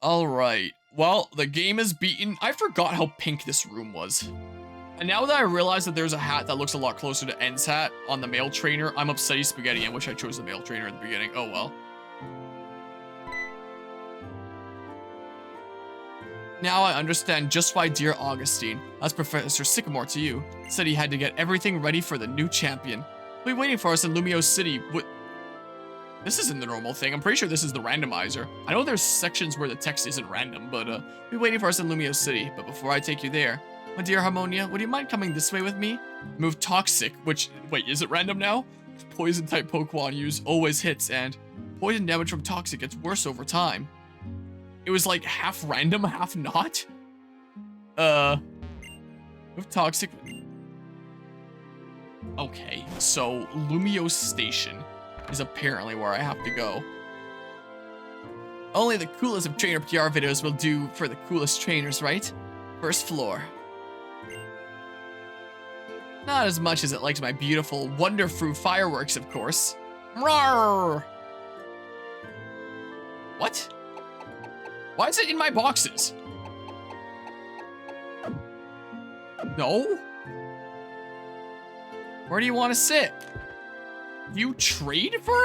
All right. Well, the game is beaten. I forgot how pink this room was. And now that I realize that there's a hat that looks a lot closer to N's hat on the male trainer, I'm upsetty spaghetti. I wish I chose the male trainer at the beginning. Oh well. Now I understand just why dear Augustine, as Professor Sycamore to you, said he had to get everything ready for the new champion. He'll be waiting for us in Lumio City. This isn't the normal thing. I'm pretty sure this is the randomizer. I know there's sections where the text isn't random, but be waiting for us in Lumio City. But before I take you there, my dear Harmonia, would you mind coming this way with me? Move Toxic, which, wait, is it random now? Poison type Pokemon use always hits, and poison damage from Toxic gets worse over time. It was like half random, half not? Move Toxic. Okay, so Lumio Station is apparently where I have to go. Only the coolest of trainer PR videos will do for the coolest trainers, right? First floor. Not as much as it likes my beautiful Wonderfruit fireworks, of course. Roar! What? Why is it in my boxes? No? Where do you want to sit? You trade for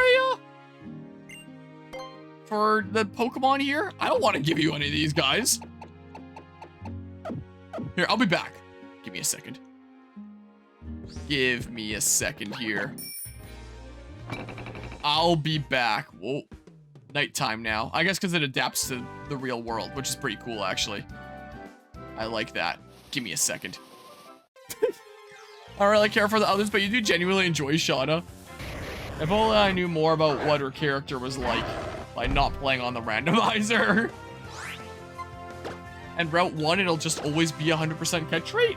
the Pokemon here? I don't want to give you any of these guys. Here, I'll be back. Give me a second. Give me a second here. I'll be back. Whoa. Nighttime now. I guess because it adapts to the real world, which is pretty cool, actually. I like that. Give me a second. I don't really care for the others, but you do genuinely enjoy Shauna. If only I knew more about what her character was like by not playing on the randomizer. And Route 1, it'll just always be 100% catch rate?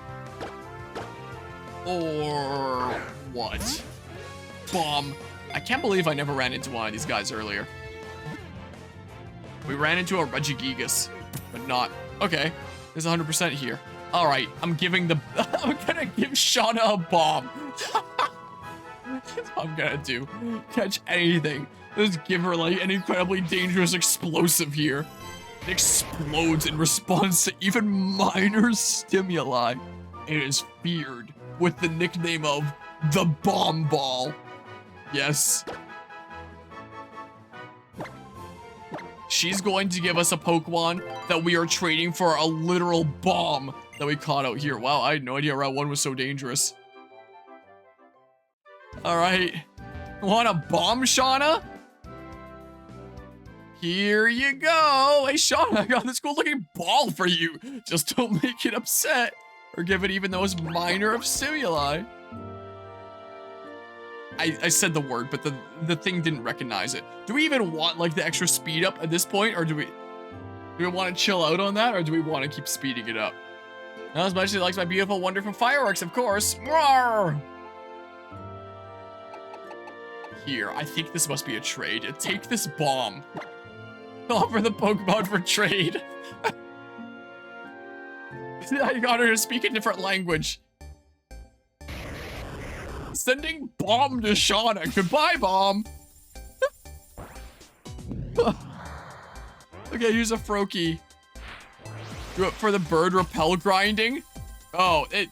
Or what? Bomb. I can't believe I never ran into one of these guys earlier. We ran into a Regigigas, but not. Okay, there's 100% here. All right, I'm giving the. I'm gonna give Shauna a bomb. That's what I'm gonna do. Catch anything. Just give her like an incredibly dangerous explosive here. It explodes in response to even minor stimuli. It is feared with the nickname of the Bomb Ball. Yes. She's going to give us a Pokemon that we are trading for a literal bomb that we caught out here. Wow, I had no idea Route 1 was so dangerous. All right. Want a bomb, Shauna? Here you go. Hey, Shauna, I got this cool looking ball for you. Just don't make it upset or give it even those minor of stimuli. I said the word, but the thing didn't recognize it. Do we even want like the extra speed up at this point, or do we want to chill out on that, or do we want to keep speeding it up? Not as much as it likes my beautiful, wonderful fireworks, of course. Roar! Here, I think this must be a trade. Take this bomb. Offer the Pokemon for trade. I got her to speak a different language. Sending bomb to Shauna. Goodbye, bomb. Okay, here's a Froakie. Do it for the bird repel grinding. Oh, it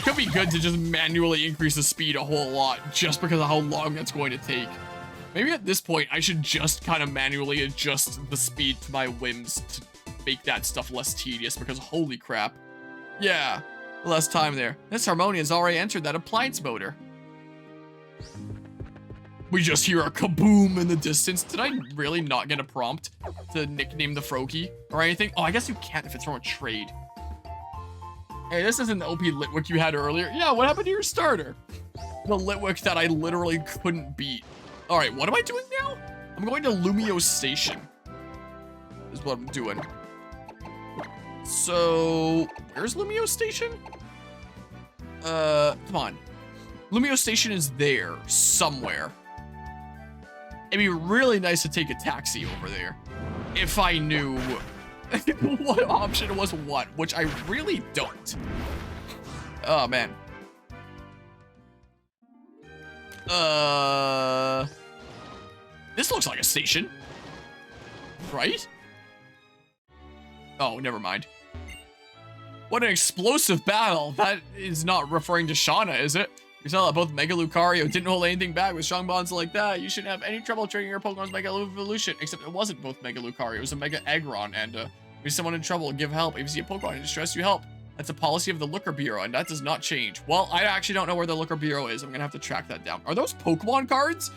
could be good to just manually increase the speed a whole lot just because of how long that's going to take. Maybe at this point, I should just kind of manually adjust the speed to my whims to make that stuff less tedious because holy crap. Yeah, less time there. This Harmonia has already entered that appliance motor. We just hear a kaboom in the distance. Did I really not get a prompt to nickname the Froakie or anything? Oh, I guess you can't if it's from a trade. Hey, this isn't the OP Litwick you had earlier. Yeah, what happened to your starter? The Litwick that I literally couldn't beat. All right, what am I doing now? I'm going to Lumio Station. Is what I'm doing. So, where's Lumio Station? Come on. Lumio Station is there somewhere. It'd be really nice to take a taxi over there if I knew what option was what, which I really don't. Oh, man. This looks like a station, right? Oh, never mind. What an explosive battle. That is not referring to Shauna, is it? You saw that both Mega Lucario didn't hold anything back with strong bonds like that. You shouldn't have any trouble training your Pokemon's Mega Evolution. Except it wasn't both Mega Lucario. It was a Mega Aggron. And if you're someone in trouble, give help. If you see a Pokemon in distress, you help. That's a policy of the Looker Bureau, and that does not change. Well, I actually don't know where the Looker Bureau is. I'm going to have to track that down. Are those Pokemon cards?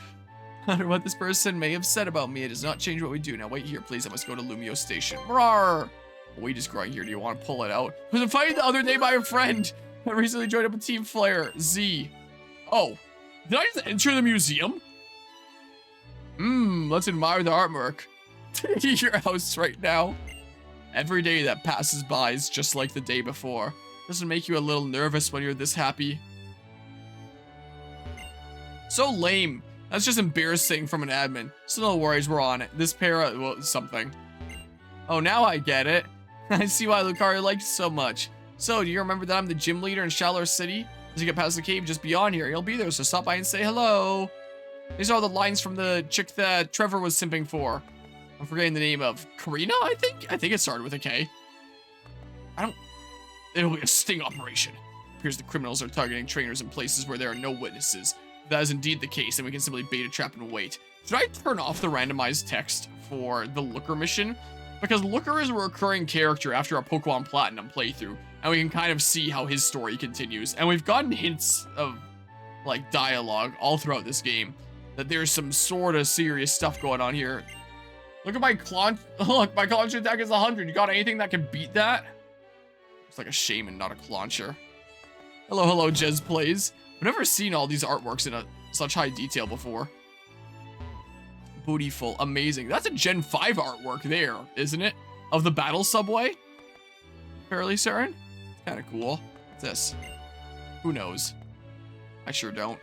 No matter what this person may have said about me, it does not change what we do. Now, wait here, please. I must go to Lumio Station. Rawr! Weed is growing here. Do you want to pull it out? I was invited the other day by a friend. I recently joined up with Team Flare. Z. Oh. Did I just enter the museum? Let's admire the artwork. Your house right now. Every day that passes by is just like the day before. Doesn't make you a little nervous when you're this happy. So lame. That's just embarrassing from an admin. So no worries, we're on it. This para, well, something. Oh, now I get it. I see why Lucario liked you so much. So, do you remember that I'm the gym leader in Shallow City? As you get past the cave just beyond here, you'll be there, so stop by and say hello. These are all the lines from the chick that Trevor was simping for. I'm forgetting the name of Karina, I think? I think it started with a K. It'll be a sting operation. Appears the criminals are targeting trainers in places where there are no witnesses. If that is indeed the case, then we can simply bait a trap and wait. Should I turn off the randomized text for the Looker mission? Because Looker is a recurring character after our Pokemon Platinum playthrough, and we can kind of see how his story continues. And we've gotten hints of, like, dialogue all throughout this game, that there's some sort of serious stuff going on here. Look at my Claunch. Look, my Claunch attack is 100. You got anything that can beat that? It's like a shaman, not a Clauncher. Hello, Jez Plays. I've never seen all these artworks in such high detail before. Bootyful, amazing. That's a Gen 5 artwork there, isn't it? Of the battle subway? Fairly certain. It's kind of cool. What's this? Who knows? I sure don't.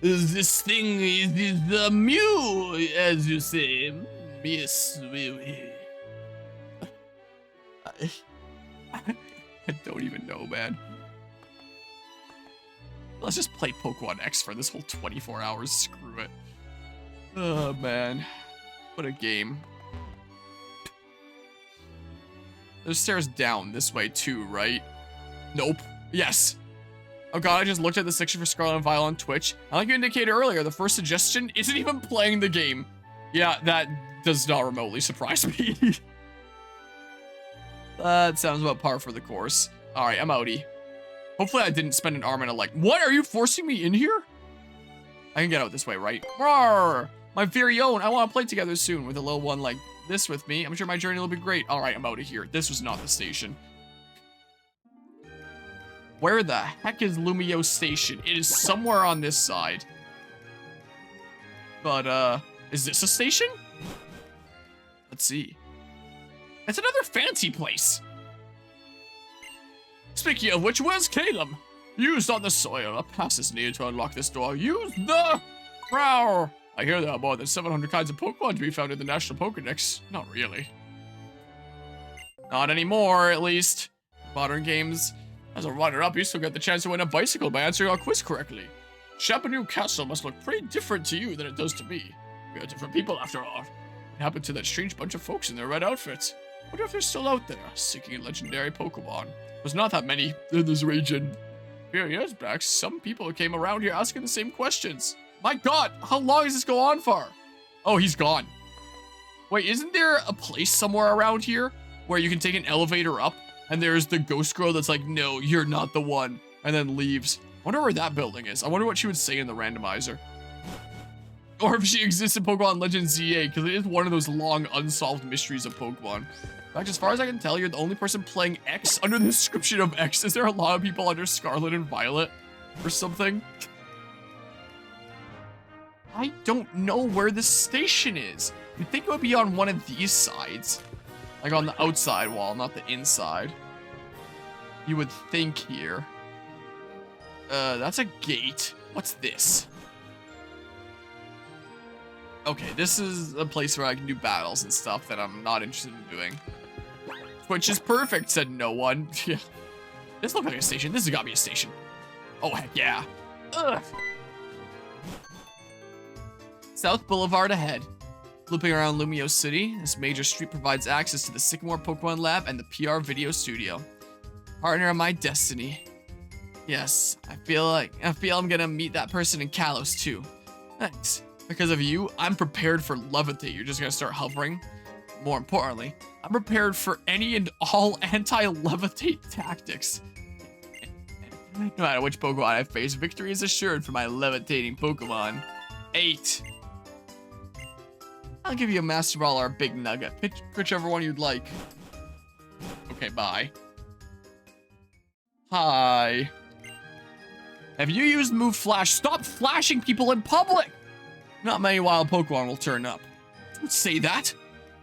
This thing is the Mew, as you say. Yes, I don't even know, man. Let's just play Pokémon X for this whole 24 hours. Screw it. Oh, man. What a game. There's stairs down this way, too, right? Nope. Yes. Oh, God, I just looked at the section for Scarlet and Violet on Twitch. And like you indicated earlier, the first suggestion isn't even playing the game. Yeah, that does not remotely surprise me. That sounds about par for the course. Alright, I'm outie. Hopefully I didn't spend an arm in a like, what? Are you forcing me in here? I can get out this way, right? Roar! My very own. I want to play together soon with a little one like this with me. I'm sure my journey will be great. Alright, I'm out of here. This was not the station. Where the heck is Lumio Station? It is somewhere on this side. But, is this a station? Let's see. It's another fancy place. Speaking of which, where's Caleb? Used on the soil. A pass is needed to unlock this door. Use the... Roar! I hear there are more than 700 kinds of Pokemon to be found in the National Pokédex. Not really. Not anymore, at least. Modern games. As a runner-up, you still get the chance to win a bicycle by answering our quiz correctly. Champignon Castle must look pretty different to you than it does to me. We are different people, after all. What happened to that strange bunch of folks in their red outfits? I wonder if they're still out there, seeking legendary Pokemon. There's not that many in this region. A few years back, some people came around here asking the same questions. My God, how long does this go on for? Oh, he's gone. Wait, isn't there a place somewhere around here where you can take an elevator up and there's the ghost girl that's like, no, you're not the one, and then leaves? I wonder where that building is. I wonder what she would say in the randomizer. Or if she exists in Pokemon Legends ZA, because it is one of those long unsolved mysteries of Pokemon. In fact, as far as I can tell, you're the only person playing X under the description of X. Is there a lot of people under Scarlet and Violet or something? I don't know where this station is. You'd think it would be on one of these sides. Like on the outside wall, not the inside. You would think here. That's a gate. What's this? Okay, this is a place where I can do battles and stuff that I'm not interested in doing. Which is perfect, said no one. Yeah. This looks like a station. This has got to be a station. Oh, heck yeah. Ugh. South Boulevard ahead. Looping around Lumio City, this major street provides access to the Sycamore Pokemon Lab and the PR video studio. Partner of my destiny. Yes, I feel I'm gonna meet that person in Kalos too. Thanks. Because of you, I'm prepared for Levitate. You're just gonna start hovering. More importantly, I'm prepared for any and all anti-Levitate tactics. No matter which Pokemon I face, victory is assured for my levitating Pokemon. 8. I'll give you a Master Ball or a Big Nugget. Pick whichever one you'd like. Okay, bye. Hi. Have you used Move Flash? Stop flashing people in public! Not many wild Pokemon will turn up. Don't say that.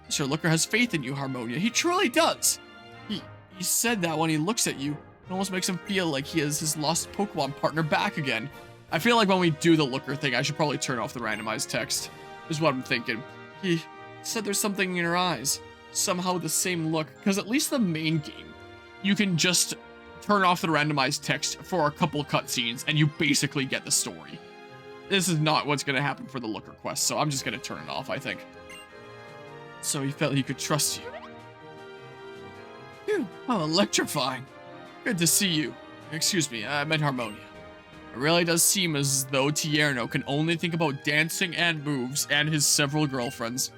Mr. Looker has faith in you, Harmonia. He truly does. He said that when he looks at you, it almost makes him feel like he has his lost Pokemon partner back again. I feel like when we do the Looker thing, I should probably turn off the randomized text. Is what I'm thinking. He said there's something in your eyes. Somehow the same look. Because at least the main game, you can just turn off the randomized text for a couple cutscenes and you basically get the story. This is not what's going to happen for the Looker quest, so I'm just going to turn it off, I think. So he felt he could trust you. Phew, how electrifying. Good to see you. Excuse me, I meant Harmonia. It really does seem as though Tierno can only think about dancing and moves and his several girlfriends.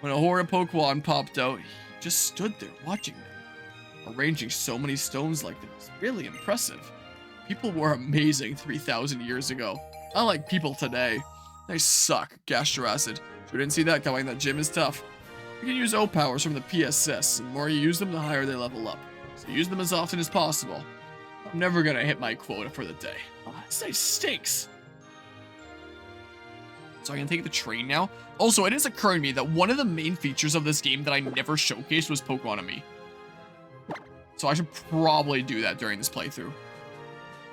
When a horde of Pokemon popped out, he just stood there watching them. Arranging so many stones like this is really impressive. People were amazing 3,000 years ago. Unlike people today. They suck, Gastracid. You didn't see that coming, that gym is tough. You can use O-Powers from the PSS, and the more you use them, the higher they level up. So use them as often as possible. I'm never gonna hit my quota for the day. This place stinks. So I can take the train now. Also, it is occurring to me that one of the main features of this game that I never showcased was Pokemonomy. So I should probably do that during this playthrough.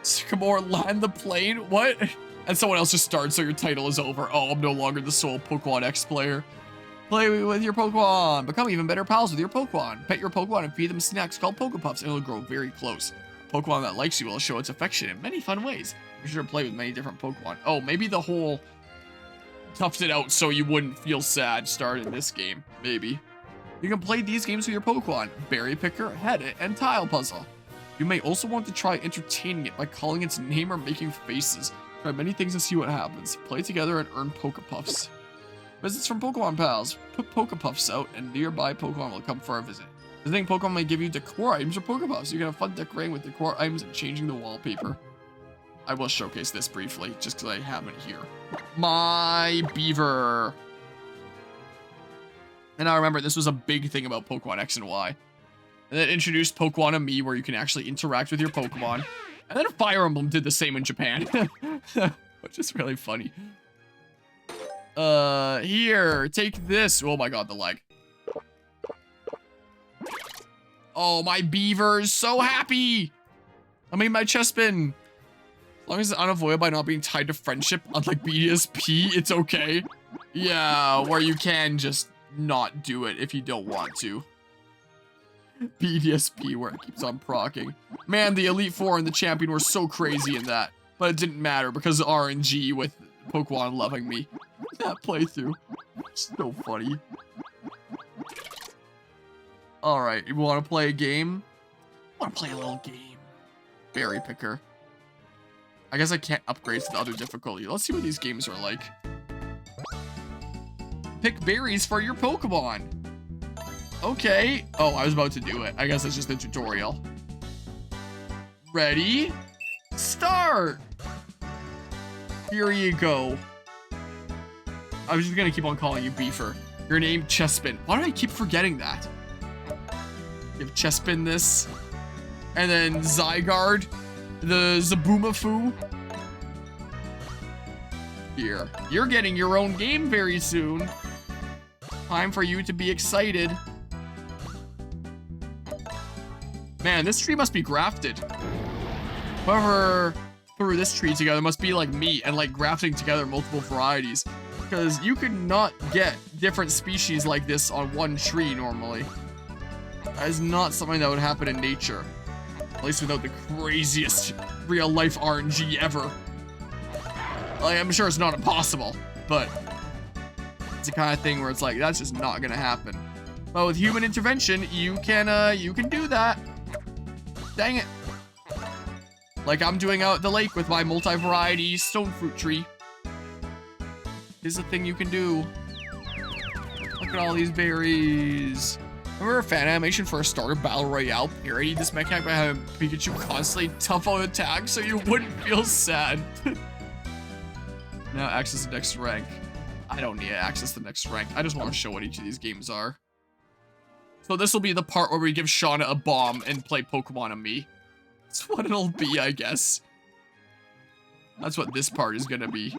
Sycamore, land the plane? What? And someone else just starts, so your title is over. Oh, I'm no longer the sole Pokémon X player. Play with your Pokemon. Become even better pals with your Pokemon. Pet your Pokemon and feed them snacks called Pokepuffs, and it'll grow very close. A Pokemon that likes you will show its affection in many fun ways. Be sure to play with many different Pokemon. Oh, maybe the whole toughed it out so you wouldn't feel sad started in this game. Maybe. You can play these games with your Pokemon. Berry Picker, Head It, and Tile Puzzle. You may also want to try entertaining it by calling its name or making faces. Try many things to see what happens. Play together and earn Pokepuffs. Visits from Pokemon Pals. Put Pokepuffs out and nearby Pokemon will come for a visit. Visiting Pokemon may give you decor items or Pokepuffs. You can have fun decorating with decor items and changing the wallpaper. I will showcase this briefly, just because I have it here. My beaver. And I remember this was a big thing about Pokemon X and Y. And then introduced Pokémon.me, where you can actually interact with your Pokemon. And then Fire Emblem did the same in Japan. Which is really funny. Here, take this. Oh my god, the lag. Oh, my beaver is so happy. I made my Chespin. As long as it's unavoidable by not being tied to friendship, unlike BDSP, it's okay. Yeah, where you can just not do it if you don't want to. BDSP, where it keeps on procking. Man, the Elite Four and the Champion were so crazy in that. But it didn't matter because of RNG with Pokemon loving me. That playthrough. So funny. Alright, you want to play a game? I want to play a little game. Berry Picker. I guess I can't upgrade to the other difficulty. Let's see what these games are like. Pick berries for your Pokemon. Okay. Oh, I was about to do it. I guess it's just a tutorial. Ready? Start! Here you go. I was just gonna keep on calling you Beefer. Your name, Chespin. Why do I keep forgetting that? Give Chespin this. And then Zygarde. The Zaboomafoo. Here. You're getting your own game very soon. Time for you to be excited. Man, this tree must be grafted. Whoever threw this tree together must be like me and like grafting together multiple varieties. Because you could not get different species like this on one tree normally. That is not something that would happen in nature. At least without the craziest real-life RNG ever. Like, I'm sure it's not impossible, but It's the kind of thing where it's like, that's just not gonna happen. But with human intervention, you can do that. Dang it. Like I'm doing out at the lake with my multi-variety stone fruit tree. This is a thing you can do. Look at all these berries. Remember a fan animation for a starter battle royale parody this mechanic by having Pikachu constantly tough out attacks so you wouldn't feel sad. Now access the next rank. I don't need to access the next rank. I just want to show what each of these games are. So this will be the part where we give Shauna a bomb and play Pokemon on me. That's what it'll be, I guess. That's what this part is gonna be.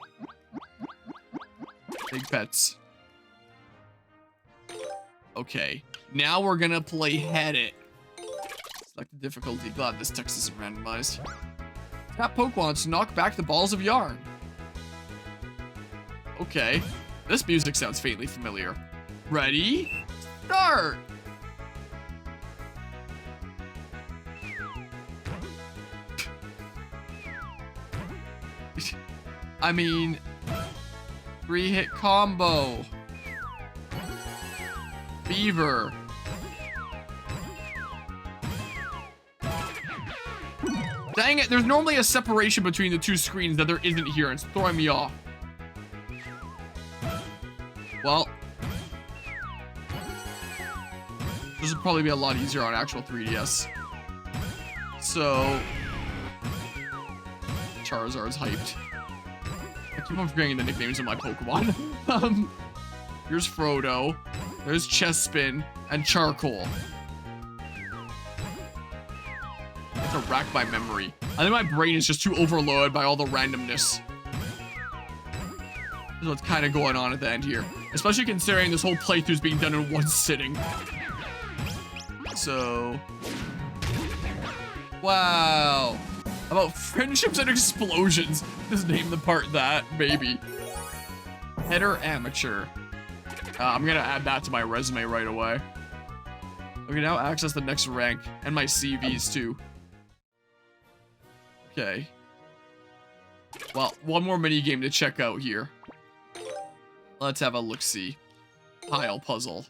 Big pets. Okay, now we're gonna play Head It. Select the difficulty. Glad this text isn't randomized. Tap Pokemon to knock back the balls of yarn. Okay, this music sounds faintly familiar. Ready? Start! I mean, 3-hit combo. Beaver. Dang it, there's normally a separation between the two screens that there isn't here. It's throwing me off. Well, this would probably be a lot easier on actual 3DS. So, Charizard's hyped. I keep on forgetting the nicknames of my Pokemon. Here's Frodo. There's Chespin and Charcoal. I have to rack my memory. I think my brain is just too overloaded by all the randomness. This is what's kind of going on at the end here. Especially considering this whole playthrough is being done in one sitting. So... Wow. About friendships and explosions. Just name the part that, maybe. Header Amateur. I'm gonna add that to my resume right away. Okay, now access the next rank and my CVs too. Okay. Well, one more mini game to check out here. Let's have a look-see. Tile puzzle.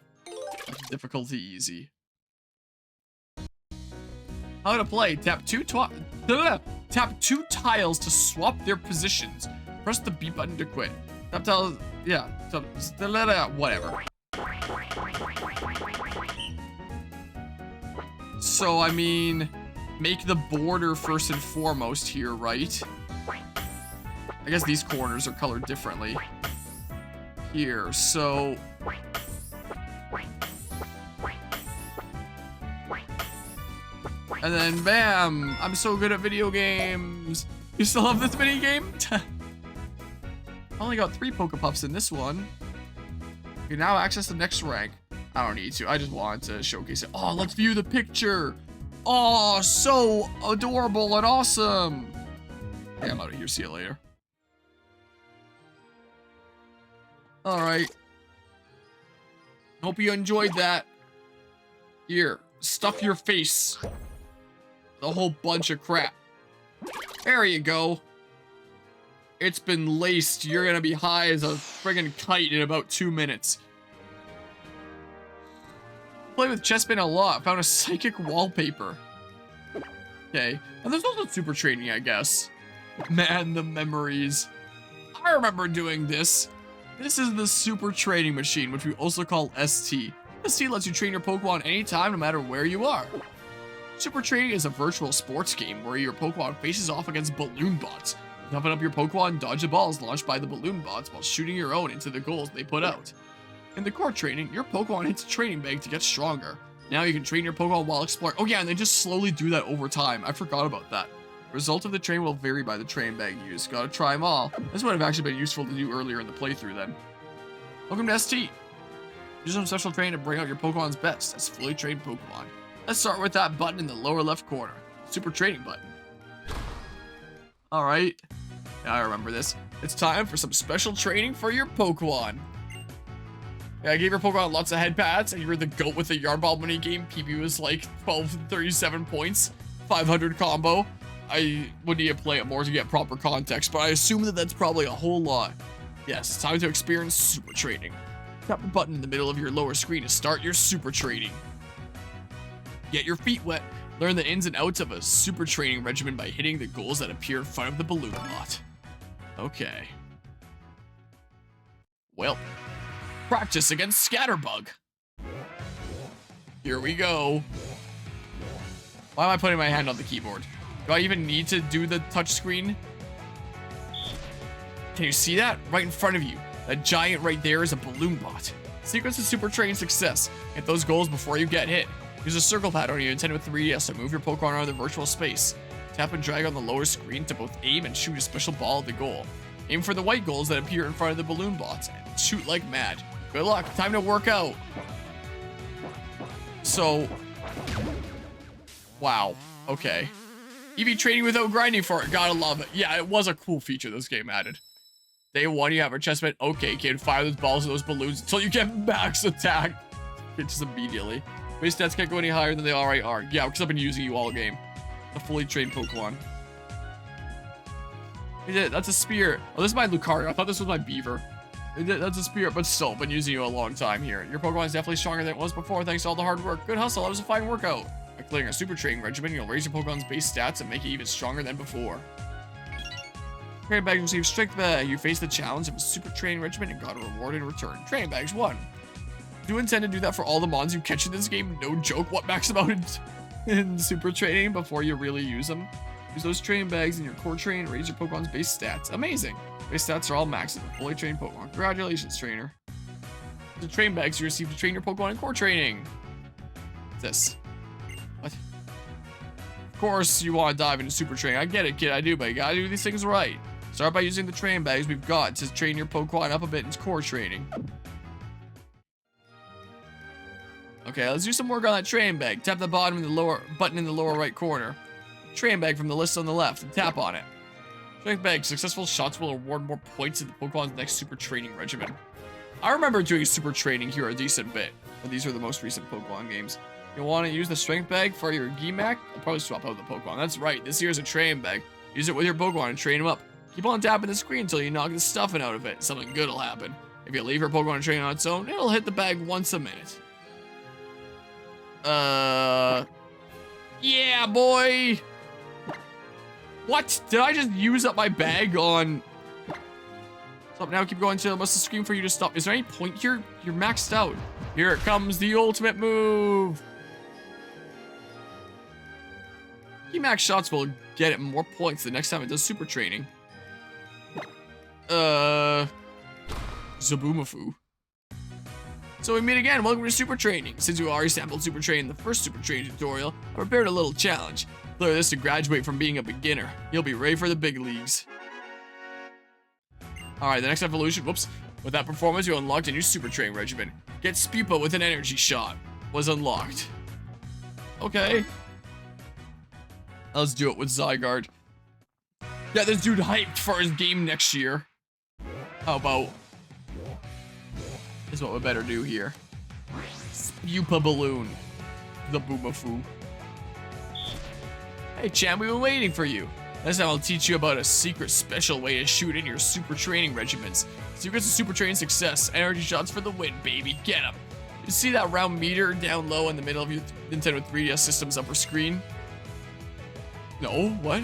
Difficulty easy. How to play? Tap two tiles to swap their positions. Press the B button to quit. Tap tiles. Yeah. Whatever. So I mean, make the border first and foremost here, right? I guess these corners are colored differently. Here, so... And then, bam! I'm so good at video games! You still have this mini game? I only got 3 Pokepuffs in this one. You can now access the next rank. I don't need to, I just wanted to showcase it. Oh, let's view the picture! Oh, so adorable and awesome! Okay, I'm out of here, see you later. Alright. Hope you enjoyed that. Here, stuff your face. A whole bunch of crap. There you go. It's been laced. You're gonna be high as a friggin' kite in about 2 minutes. Play with Chespin a lot. Found a psychic wallpaper. Okay. And there's also super training, I guess. Man, the memories. I remember doing this. This is the super training machine, which we also call ST. ST lets you train your Pokemon anytime, no matter where you are. Super training is a virtual sports game where your Pokemon faces off against balloon bots. Jumping up your Pokemon and dodge the balls launched by the balloon bots while shooting your own into the goals they put out. In the core training, your Pokemon hits a training bag to get stronger. Now you can train your Pokemon while exploring. Oh yeah, and they just slowly do that over time. I forgot about that. Result of the train will vary by the train bag used. Gotta try them all. This would have actually been useful to do earlier in the playthrough then. Welcome to ST. Use some special training to bring out your Pokemon's best as fully trained Pokemon. Let's start with that button in the lower left corner. Super training button. Alright. Yeah, I remember this. It's time for some special training for your Pokemon. Yeah, I gave your Pokemon lots of head pats, and you were the goat with the Yard Ball mini game. PB was like 1237 points, 500 combo. I would need to play it more to get proper context, but I assume that that's probably a whole lot. Yes, it's time to experience super training. Tap the button in the middle of your lower screen to start your super training. Get your feet wet. Learn the ins and outs of a super training regimen by hitting the goals that appear in front of the balloon bot. Okay. Well, practice against Scatterbug. Here we go. Why am I putting my hand on the keyboard? Do I even need to do the touch screen? Can you see that? Right in front of you. That giant right there is a balloon bot. Secrets to super training success. Hit those goals before you get hit. Use a circle pad on your Nintendo 3DS to move your Pokemon around the virtual space. Tap and drag on the lower screen to both aim and shoot a special ball at the goal. Aim for the white goals that appear in front of the balloon bots and shoot like mad. Good luck. Time to work out. So, wow. Okay. EV training without grinding for it. Gotta love it. Yeah, it was a cool feature this game added. Day 1, you have our chestplate. Okay, kid, fire those balls and those balloons until you get max attack. Just immediately. Base stats can't go any higher than they already are. Yeah, because I've been using you all game. A fully trained Pokemon. That's a spear. Oh, this is my Lucario. I thought this was my Beaver. That's a spear, but still, been using you a long time here. Your Pokemon is definitely stronger than it was before thanks to all the hard work. Good hustle. That was a fine workout. By clearing a super training regimen, you'll raise your Pokemon's base stats and make it even stronger than before. Training bags receive strength bag. You face the challenge of a super training regimen and got a reward in return. Training bags 1. Do you intend to do that for all the mons you catch in this game? No joke. What max them out in super training before you really use them? Use those training bags in your core train and raise your Pokemon's base stats. Amazing. Base stats are all maxed with a fully trained Pokemon. Congratulations, trainer. The training bags you receive to train your Pokemon in core training. What's this? What? Of course you want to dive into super training. I get it, kid. I do, but you gotta do these things right. Start by using the training bags we've got to train your Pokemon up a bit in core training. Okay, let's do some work on that training bag. Tap the bottom in the lower button in the lower right corner. Training bag from the list on the left and tap on it. Training bag. Successful shots will award more points in the Pokemon's next super training regimen. I remember doing super training here a decent bit, but these are the most recent Pokemon games. You'll want to use the strength bag for your Gimac. I'll probably swap out the Pokemon. That's right, this here's a training bag. Use it with your Pokemon and train them up. Keep on tapping the screen until you knock the stuffing out of it. Something good will happen. If you leave your Pokemon to train on its own, it'll hit the bag once a minute. Yeah, boy. What? Did I just use up my bag on... Stop now, keep going until I must scream for you to stop. Is there any point here? You're maxed out. Here it comes, the ultimate move. Key max shots will get it more points the next time it does super training. Zaboomafoo. So we meet again. Welcome to Super Training. Since you already sampled Super Training in the first Super Training tutorial, I prepared a little challenge. Clear this to graduate from being a beginner. You'll be ready for the big leagues. Alright, the next evolution, whoops. With that performance, you unlocked a new Super Training regimen. Get Spupa with an energy shot. Was unlocked. Okay. Let's do it with Zygarde. Yeah, this dude hyped for his game next year. How about... Is what we better do here. Spupa Balloon. The Boomafoo. Hey champ, we've been waiting for you. This time I'll teach you about a secret special way to shoot in your super training regimens. Secrets of super training success. Energy shots for the win, baby. Get them. You see that round meter down low in the middle of your Nintendo 3DS system's upper screen? No, what?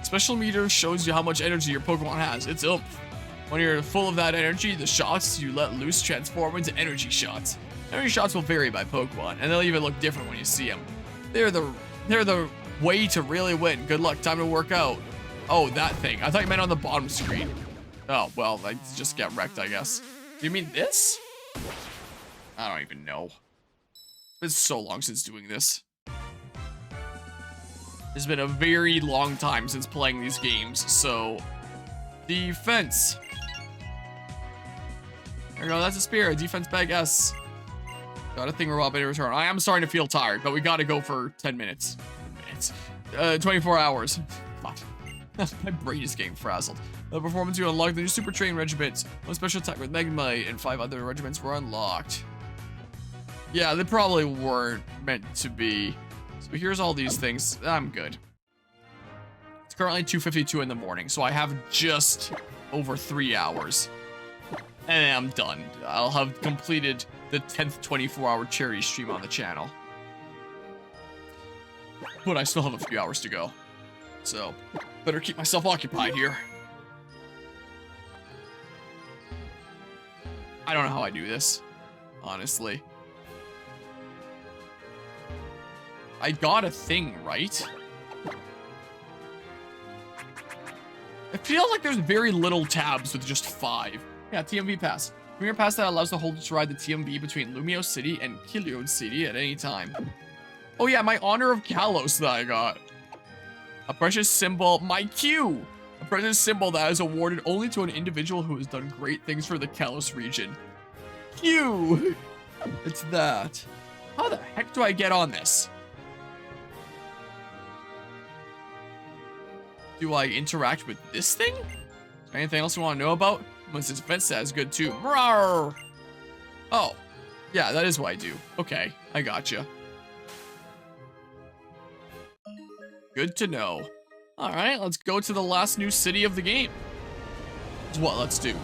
Special meter shows you how much energy your Pokemon has. It's oomph. When you're full of that energy, the shots you let loose transform into energy shots. Energy shots will vary by Pokemon, and they'll even look different when you see them. They're the way to really win. Good luck. Time to work out. Oh, that thing. I thought you meant on the bottom screen. Oh, well, I just got wrecked, I guess. Do you mean this? I don't even know. It's been so long since doing this. It's been a very long time since playing these games, so... Defense. There we go, that's a spear. Defense bag S. Got a thing we're in return. I am starting to feel tired, but we gotta go for 10 minutes. 24 hours. My brain is getting frazzled. The performance you unlocked the new Super Training regiments. One special attack with Magnemite and 5 other regiments were unlocked. Yeah, they probably weren't meant to be. So here's all these things. I'm good. It's currently 2:52 in the morning, so I have just over 3 hours. And I'm done. I'll have completed the 10th 24-hour charity stream on the channel. But I still have a few hours to go. So, better keep myself occupied here. I don't know how I do this, honestly. I got a thing, right? It feels like there's very little tabs with just 5. Yeah, TMV pass. Premier pass that allows the holder to ride the TMV between Lumio City and Kilion City at any time. Oh yeah, my Honor of Kalos that I got. A precious symbol, my Q! A precious symbol that is awarded only to an individual who has done great things for the Kalos region. Q! It's that. How the heck do I get on this? Do I interact with this thing? Is there anything else you want to know about? Once this event stat is good too. Rawr! Oh, yeah, that is what I do. Okay, I gotcha. Good to know. All right, let's go to the last new city of the game. That's what let's do.